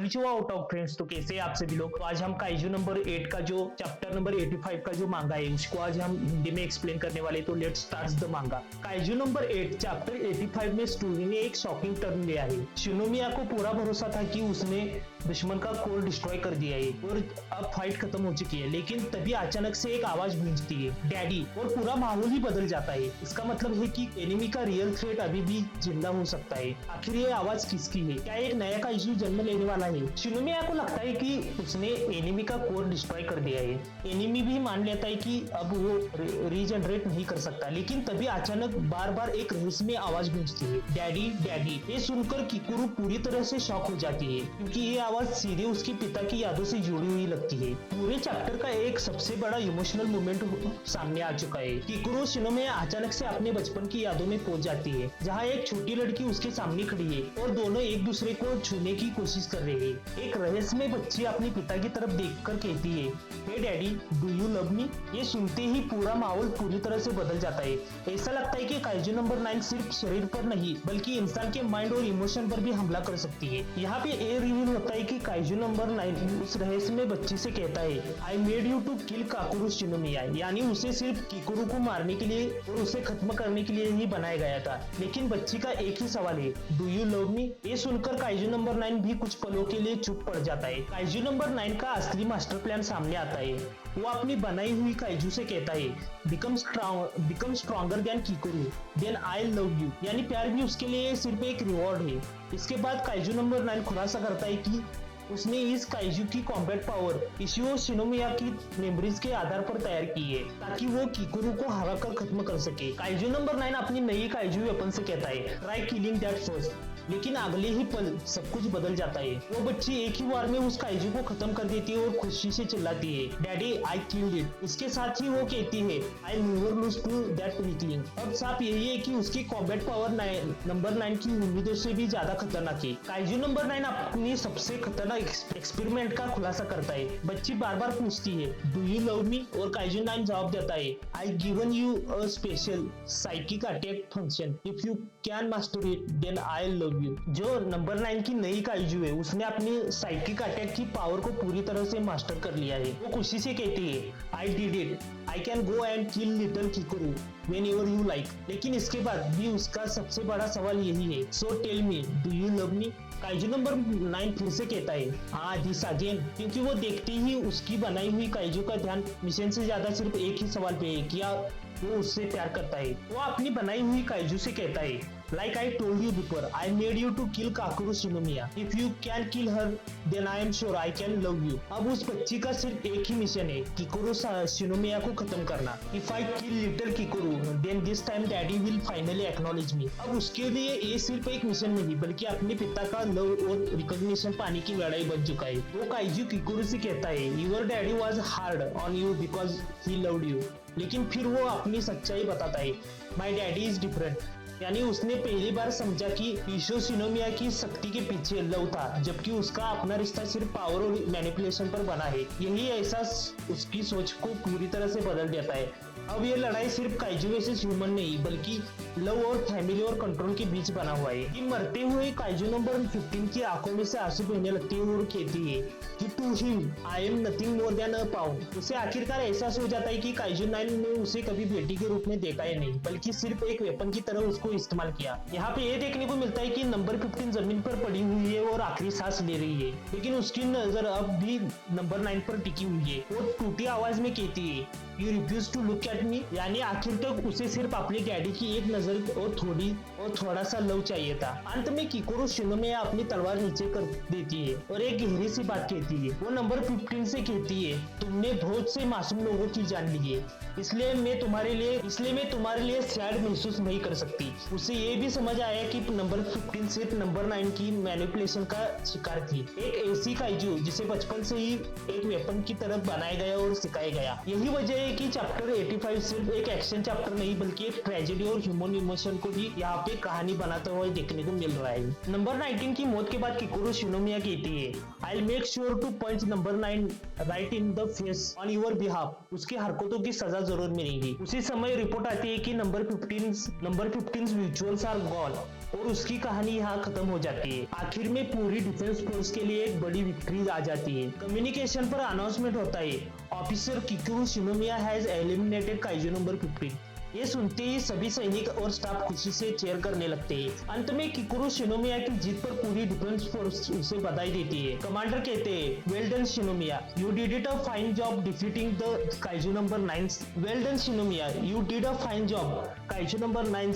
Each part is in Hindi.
कोनिचिवा आउट फ्रेंड्स, तो कैसे आप सभी लोग। तो आज हम काइजू नंबर 8 का जो चैप्टर नंबर 85 का जो मांगा है उसको आज हम हिंदी में एक्सप्लेन करने वाले। तो लेट्स स्टार्ट द मांगा। काइजू नंबर 8 चैप्टर 85 में स्टोरी ने एक शॉकिंग टर्न लिया है। शिनोमिया को पूरा भरोसा था कि उसने दुश्मन का कोर डिस्ट्रॉय कर दिया है और अब फाइट खत्म हो चुकी है, लेकिन तभी अचानक से एक आवाज गूंजती है, डैडी, और पूरा माहौल ही बदल जाता है। इसका मतलब है कि एनिमी का रियल थ्रेट अभी भी जिंदा हो सकता है। आखिर ये आवाज किसकी है? क्या एक नया काइजू जन्म लेने वाला है? शिनोमिया को लगता है कि उसने एनिमी का कोर डिस्ट्रॉय कर दिया है। एनिमी भी मान लेता है कि अब वो रीजनरेट नहीं कर सकता, लेकिन तभी अचानक बार बार एक रहस्यमय आवाज गूंजती है, डैडी डैडी। ये सुनकर किकुरु पूरी तरह से शॉक हो जाती है, क्योंकि ये आवाज सीधे उसके पिता की यादों से जुड़ी हुई लगती है। पूरे चैप्टर का एक सबसे बड़ा इमोशनल मोमेंट सामने आ चुका है। किकुरु शिनोमिया अचानक से अपने बचपन की यादों में पहुंच जाती है, जहाँ एक छोटी लड़की उसके सामने खड़ी है और दोनों एक दूसरे को छूने की कोशिश कर रहे हैं। एक रहस्यमय बच्ची अपने पिता की तरफ देखकर कहती है, hey daddy, do you love me? ये सुनते ही पूरा माहौल पूरी तरह से बदल जाता है। ऐसा लगता है कि काइजू नंबर 9 सिर्फ शरीर पर नहीं बल्कि इंसान के माइंड और इमोशन पर भी हमला कर सकती है। यहाँ पे ये रिवील होता है कि काइजू नंबर 9 उस रहस्यमय बच्ची से कहता है, I made you to kill Kakuru Shinomiya, यानी उसे सिर्फ किकुरु को मारने के लिए और उसे खत्म करने के लिए ही बनाया गया था। लेकिन बच्ची का एक ही सवाल है, डू यू लव मी? ये सुनकर काइजू नंबर 9 भी कुछ पलों के लिए चुप पड़ जाता है। काइजू नंबर 9 का असली मास्टर प्लान सामने आता है। वो अपनी बनाई हुई काइजू से कहता है, become stronger than Kikoru, then I love you, यानी प्यार भी उसके लिए सिर्फ एक रिवॉर्ड है। इसके बाद काइजू नंबर 9 खुलासा करता है कि उसने इस काइजू की कॉम्बैट पावर इशियो शिनोमिया की मेमोरीज के आधार पर तैयार की है, ताकि वो किकुरु को हराकर खत्म कर सके। काइजू नंबर 9 अपनी नई काइजू वेपन से कहता है, ट्राई किलिंग दैट फर्स्ट, लेकिन अगले ही पल सब कुछ बदल जाता है। वो बच्ची एक ही बार में उस काइजू को खत्म कर देती है और खुशी से चिल्लाती है, डैडी, आई किल्ड इट। इसके साथ ही वो कहती है, I never lose to that weakling. अब साफ यही है कि उसकी कॉम्बैट पावर नंबर 9 की उम्मीदों से भी ज्यादा खतरनाक है। काइजू नंबर 9 अपनी सबसे खतरनाक एक्सपेरिमेंट का खुलासा करता है। बच्ची बार बार पूछती है, डू यू लव मी? और काइजू 9 जवाब देता है, I given you a special psychic attack function, if you can master it then I love you. जो नंबर 9 की नई काइजू है उसने अपनी साइकिक अटैक की पावर को पूरी तरह से मास्टर कर लिया है। वो खुशी से कहती है, I did it, I can go and kill little Kikoru whenever you like। लेकिन इसके बाद भी उसका सबसे बड़ा सवाल यही है, so tell me, do you love me? Kaiju number 9 फिर से कहता है, हाँ, दिस अगेन, क्योंकि वो देखते ही उसकी बनाई हुई काइजू का ध्यान मिशन से ज्यादा सिर्फ एक ही सवाल पे है, क्या वो उससे प्यार करता है। वो अपनी बनाई हुई काइजू से कहता है, like I told you before, I made you to kill Kakuru Shinomiya, if you can kill her then I am sure I can love you. अब उस बच्ची का सिर्फ एक ही मिशन है, किकुरु शिनोमिया को खत्म करना। If I kill little Kikoru then this time daddy will finally acknowledge me. अब उसके लिए ये सिर्फ एक मिशन नहीं बल्कि अपने पिता का लव और रिकॉग्निशन पाने की लड़ाई बन चुका है। वो काइजू किकुरु से कहता है, your daddy was hard on you because he loved you. लेकिन फिर वो अपनी सच्चाई बताता है, माई डैडी इज डिफरेंट, यानी उसने पहली बार समझा कि इशियो शिनोमिया की शक्ति के पीछे लव था, जबकि उसका अपना रिश्ता सिर्फ पावर और मैनिपुलेशन पर बना है। यही एहसास उसकी सोच को पूरी तरह से बदल देता है। अब ये लड़ाई सिर्फ काइजू वर्सेस ह्यूमन नहीं बल्कि लव और फैमिली और कंट्रोल के बीच बना हुआ है। कि मरते हुए काइजू नंबर 15 की आंखों में से आंसू बहने लगती है और कहती है कि to him I am nothing more than a pound. उसे आखिरकार एहसास हो जाता है कि काइजू 9 ने उसे कभी बेटी के रूप में देखा ही नहीं बल्कि सिर्फ एक वेपन की तरह उसको इस्तेमाल किया। यहाँ पे ये देखने को मिलता है कि नंबर 15 जमीन पर पड़ी हुई है और आखिरी सांस ले रही है, लेकिन उसकी नजर अब भी नंबर 9 पर टिकी हुई है। वो टूटी आवाज में कहती है, you refuse to look at me, यानी आखिर तक उसे सिर्फ अपने डैडी की एक नजर और थोड़ा सा लव चाहिए था। अंत में किकुरु शिनोमिया अपनी तलवार नीचे कर देती है और एक गहरी सी बात कहती है। वो नंबर 15 से कहती है, तुमने बहुत से मासूम लोगों की जान ली है, इसलिए मैं तुम्हारे लिए सैड महसूस नहीं कर सकती। उसे ये भी समझ आया कि नंबर 15 सिर्फ नंबर 9 की मैनिपुलेशन का शिकार थी, एक ऐसी काइजू जिसे बचपन से ही एक वेपन की तरह बनाया गया और सिखाया गया। यही वजह है कि चैप्टर 85 सिर्फ एक एक्शन चैप्टर नहीं बल्कि एक ट्रेजेडी और ह्यूमन इमोशन को भी यहाँ पे कहानी बनाते हुए देखने को मिल रहा है। नंबर 19 की मौत के बाद किकुरु शिनोमिया कहती है, I make sure to punch number 9 right in the face on your behalf. उसकी हरकतों की सजा जरूर मिलेगी। उसी समय रिपोर्ट आती है कि नंबर 15 विजुअल्स आर गॉन और उसकी कहानी यहाँ खत्म हो जाती है। आखिर में पूरी डिफेंस फोर्स के लिए एक बड़ी विक्ट्री आ जाती है। कम्युनिकेशन पर अनाउंसमेंट होता है, officer Kikoru Shinomiya has eliminated kaiju number 15। ये सुनते ही सभी सैनिक और स्टाफ खुशी से चीयर करने लगते हैं। अंत में किकुरो शिनोमिया की जीत पर पूरी डिफेंस फोर्स उसे बधाई देती है। कमांडर कहते हैं, well done Shinomiya, you did it a fine job defeating the kaiju number 9। Well done Shinomiya, you did a fine job kaiju number 9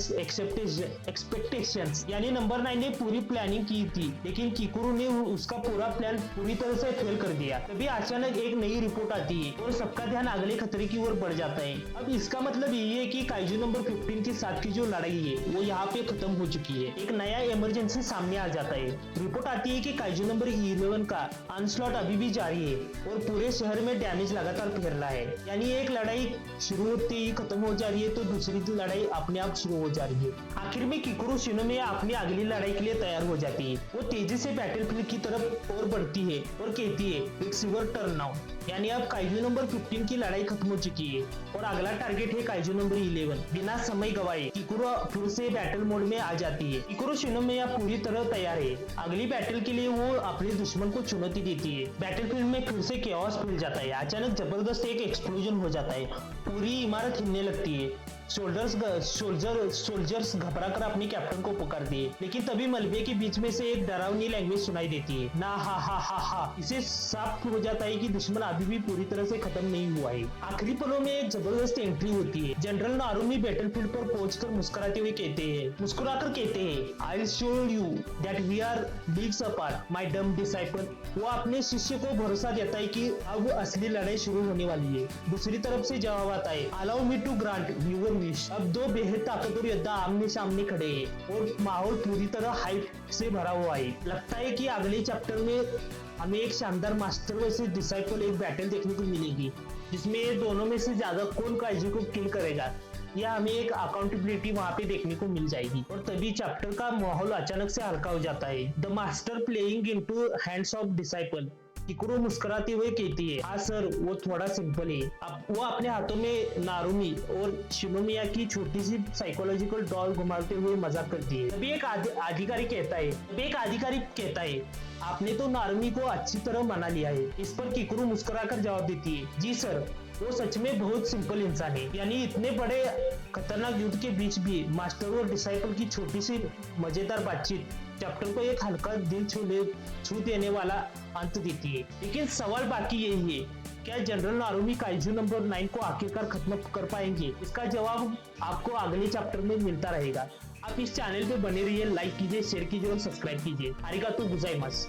expectations. यानी नंबर 9 ने पूरी प्लानिंग की थी, लेकिन किकुरो ने उसका पूरा प्लान पूरी तरह से फेल कर दिया। तभी अचानक एक नई रिपोर्ट आती है और सबका ध्यान अगले खतरे की ओर बढ़ जाता है। अब इसका मतलब ये है कि काइजू नंबर 15 के साथ की जो लड़ाई है वो यहाँ पे खत्म हो चुकी है। एक नया इमरजेंसी सामने आ जाता है। रिपोर्ट आती है कि काइजू नंबर 11 का अनस्लॉट अभी भी जारी है और पूरे शहर में डैमेज लगातार फैल रहा है। यानी एक लड़ाई शुरू होते ही खत्म हो जा रही है तो दूसरी लड़ाई अपने आप शुरू हो जा रही है। आखिर में किकुरो शिनोमिया अपनी अगली लड़ाई के लिए तैयार हो जाती है। वो तेजी से बैटलफील्ड की तरफ और बढ़ती है और कहती है, इट्स योर टर्न नाउ। यानी अब काइजू नंबर 15 की लड़ाई खत्म हो चुकी है और अगला टारगेट है काइजू नंबर 11। बिना समय गवाए किकुरो फिर से बैटल मोड में आ जाती है। किकुरो शिनोमिया पूरी तरह तैयार है। अगली बैटल के लिए वो अपने दुश्मन को चुनौती देती है। बैटलफील्ड में फिर से केओस फैल जाता है। अचानक जबरदस्त एक एक्सप्लोजन हो जाता है, पूरी इमारत हिलने लगती है। सोल्जर्स घबरा कर अपने कैप्टन को पुकार दिए, लेकिन तभी मलबे के बीच में से एक डरावनी लैंग्वेज सुनाई देती है, ना हा हा हा हा। इसे साफ हो जाता है कि दुश्मन अभी भी पूरी तरह से खत्म नहीं हुआ है। आखिरी पलों में एक जबरदस्त एंट्री होती है। जनरल नारुमी बैटलफील्ड पर पहुंचकर मुस्कुराकर कहते हैं, I will show you that we are leagues apart my dumb disciple. वो अपने शिष्य को भरोसा देता है कि अब असली लड़ाई शुरू होने वाली है। दूसरी तरफ से जवाब आता है, allow me to grant your wish. अब दो बेहद ताकतवर योद्धा आमने सामने खड़े हैं और माहौल पूरी तरह हाइप से भरा हुआ है। लगता है कि अगले चैप्टर में हमें एक शानदार मास्टर वर्सेस डिसाइपल एक बैटल देखने को मिलेगी, जिसमें दोनों में से ज्यादा कौन काइजू को किल करेगा, या हमें एक अकाउंटेबिलिटी वहां पे देखने को मिल जाएगी। और तभी चैप्टर का माहौल अचानक से हल्का हो जाता है। The master playing into hands of disciple. Kikoru मुस्कुराते हुए कहती है, हाँ सर, वो थोड़ा सिंपल है। वो अपने हाथों में नारुमी और शिनोमिया की छोटी सी साइकोलॉजिकल डॉल घुमाते हुए मजाक करती है। तभी एक अधिकारी कहता है, आपने तो नारुमी को अच्छी तरह मना लिया है। इस पर किकुरो मुस्कुराकर जवाब देती है, जी सर, वो सच में बहुत सिंपल इंसान है। यानी इतने बड़े खतरनाक युद्ध के बीच भी मास्टर और डिसाइपल की छोटी सी मजेदार बातचीत चैप्टर को एक हल्का दिल छू देने वाला अंत देती है। लेकिन सवाल बाकी यही है, क्या जनरल नारुमी काइजू नंबर 9 को आखिरकार खत्म कर पाएंगे? इसका जवाब आपको अगले चैप्टर में मिलता रहेगा। आप इस चैनल पे बने रहिए, लाइक कीजिए, शेयर कीजिए और सब्सक्राइब कीजिए। आरिगातो गोजाइमासु।